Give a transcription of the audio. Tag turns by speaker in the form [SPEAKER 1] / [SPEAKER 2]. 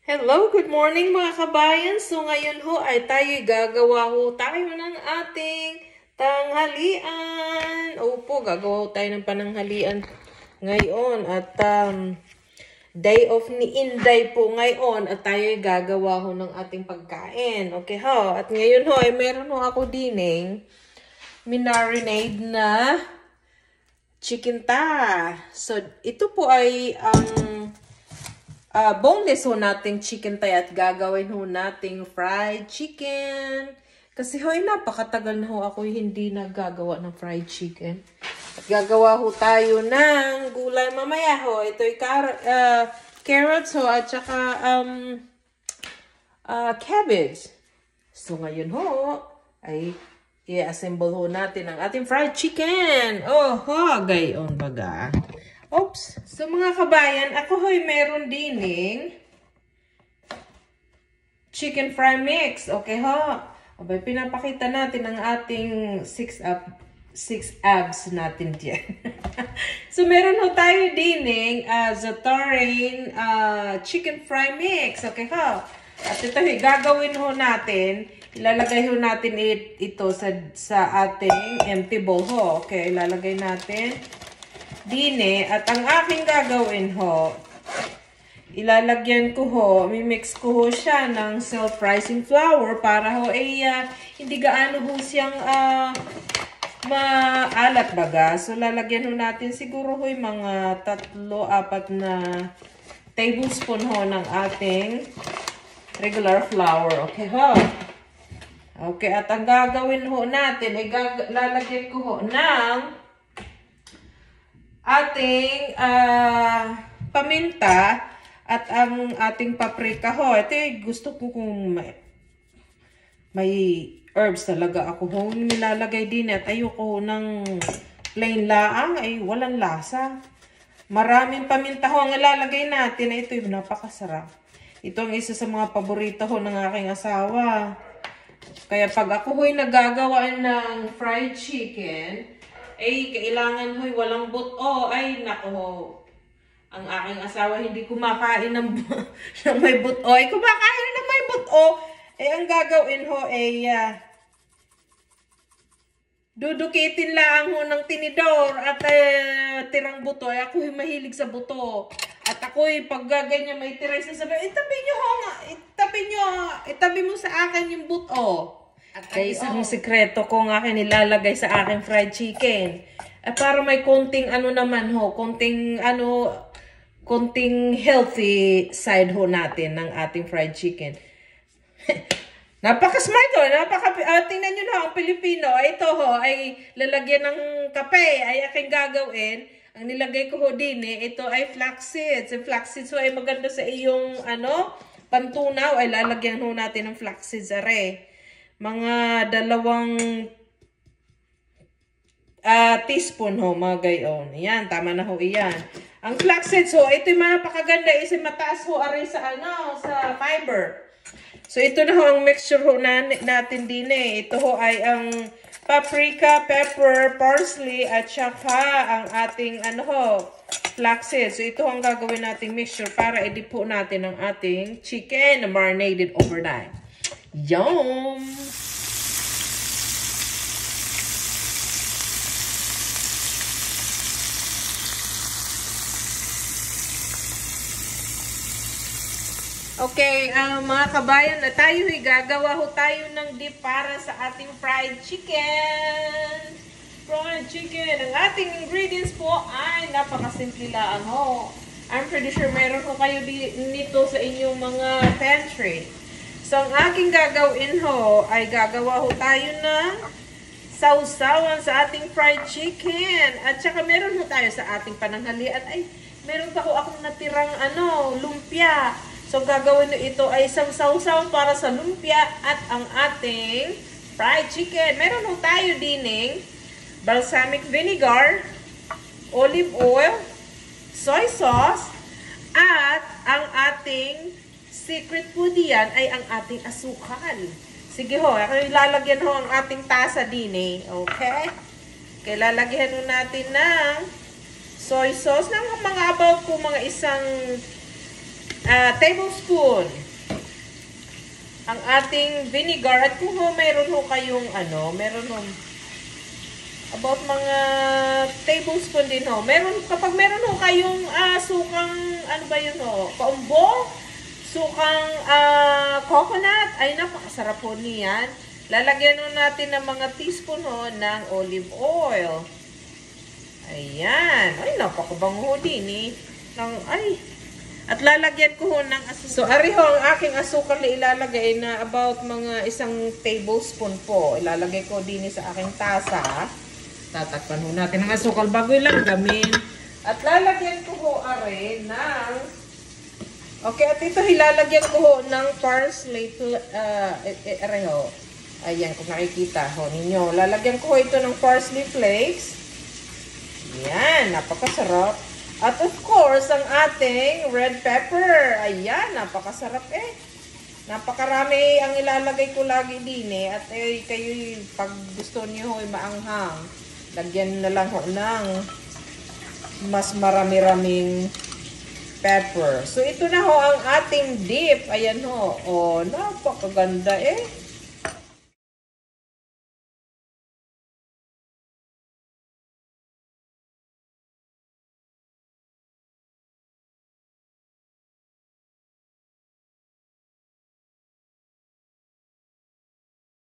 [SPEAKER 1] Hello, good morning mga kabayan. So ngayon ho ay gagawa tayo ng ating tanghalian. Opo, gagawa tayo ng pananghalian ngayon at day off ni Inday po ngayon at gagawa ng ating pagkain. Okay ho, at ngayon ho ay meron ako dining minarinade na chicken ta. So ito po ay boneless ho nating chicken thigh at gagawin ho nating fried chicken. Kasi ho, napakatagal na ho ako hindi naggagawa ng fried chicken. At gagawa ho tayo ng gulay mamaya ho. Ito ay carrots ho at saka cabbage. So ngayon ho, ay i-assemble ho natin ang ating fried chicken. Oh ho, gayon baga. Oops. So mga kabayan, ako ho'y meron dining chicken fry mix. Okay ho? Abay, pinapakita natin ang ating 6 abs natin dyan. So meron ho tayo dining Zatarain chicken fry mix. Okay ho? At ito gagawin ho natin. Ilalagay ho natin ito sa ating empty bowl ho. Okay, ilalagay natin dine, at ang aking gagawin ho, ilalagyan ko ho, mimix ko ho siya ng self-rising flour para ho hindi gaano ho siyang maalat baga. So lalagyan ho natin siguro ho mga 3-4 na tablespoon ho ng ating regular flour. Okay ho? Okay, at ang gagawin ho natin ay lalagyan ko ho ng ating paminta at ang ating paprika ho. Ito gusto ko kung may herbs talaga ako ho nilalagay din at ayoko ng plain laang ay walang lasa. Maraming paminta ho ang ilalagay natin. Ito yung napakasarap. Ito ang isa sa mga paborito ho ng aking asawa. Kaya pag ako ho'y nagagawa ng fried chicken, ay kailangan ho'y walang buto. Ay nako, ang aking asawa hindi kumakain ng may buto. Ay kumakain ng may buto. Ang gagawin ho ay dudukitin lang ho ng tinidor at tirang buto. Ay ako'y mahilig sa buto. At ako'y pag ganyan may tira, sasabi, itabi nyo ho nga, itabi mo sa akin yung buto. At ang isang sikreto ko nga nilalagay sa aking fried chicken. At para may konting naman ho, konting healthy side ho natin ng ating fried chicken. Napaka-smart ho, tingnan nyo na ang Pilipino. Ito ho, ay lalagyan ng kape, ay aking gagawin. Ang nilagay ko ho din ito ay flax seeds. Ang flax seeds ho ay maganda sa iyong pantunaw, ay lalagyan ho natin ng flax seeds are. Mga 2 teaspoon ho, mga gayon. Yan, tama na ho iyan. Ang flax seeds ho, ito yung napakaganda. Isa mataas ho aray sa sa fiber. So ito na ho ang mixture ho natin din Ito ho ay ang paprika, pepper, parsley, at saka ang ating flax seeds. So ito ang gagawin nating mixture para i-dip po natin ang ating chicken na marinated overnight. Yum! Okay, mga kabayan, na gagawa ho tayo ng dip para sa ating fried chicken. Fried chicken. Ang ating ingredients po ay napakasimple lang ho. I'm pretty sure meron ho kayo nito sa inyong mga pantry. So, ang aking gagawin ho, ay gagawa ho tayo ng sausawan sa ating fried chicken. At saka meron ho tayo sa ating pananghalian. Ay, meron pa ho akong natirang lumpia. So, gagawin ito ay isang sausawan para sa lumpia at ang ating fried chicken. Meron ho tayo dining balsamic vinegar, olive oil, soy sauce, at ang ating secret po diyan ay ang ating asukal. Sige ho, ilalagyan ho ang ating tasa din Okay? Kaya lalagyan ho natin ng soy sauce ng mga about po mga isang tablespoon ang ating vinegar. At kung mayroon ho kayong meron ho about mga tablespoon din ho. Kapag meron ho kayong sukang, ba yun ho? Paumbo, sukang coconut, ay napakasarap po niyan. Lalagyan ho natin ng mga teaspoon ho ng olive oil. Ayan. Ay, napakabango din eh. At lalagyan ko ho ng asukal. So, ari ho ang aking asukal na ilalagay na about mga 1 tablespoon po. Ilalagay ko din sa aking tasa. Tatakpan ho natin ang asukal bago ilagamin. At lalagyan ko ho ari ng... Okay, at ito ilalagyan ko ho ng parsley. Ari ho. Ayan, kung nakikita ho ninyo. Lalagyan ko ho ito ng parsley flakes. Ayan, napakasarap. At of course, ang ating red pepper. Ayan, napakasarap eh. Napakarami ang ilalagay ko lagi din eh. At kayo, pag gusto niyo ho'y maanghang, lagyan na lang ho ng mas marami-raming pepper. So, ito na ho ang ating dip. Ayan ho. Oh, napakaganda eh.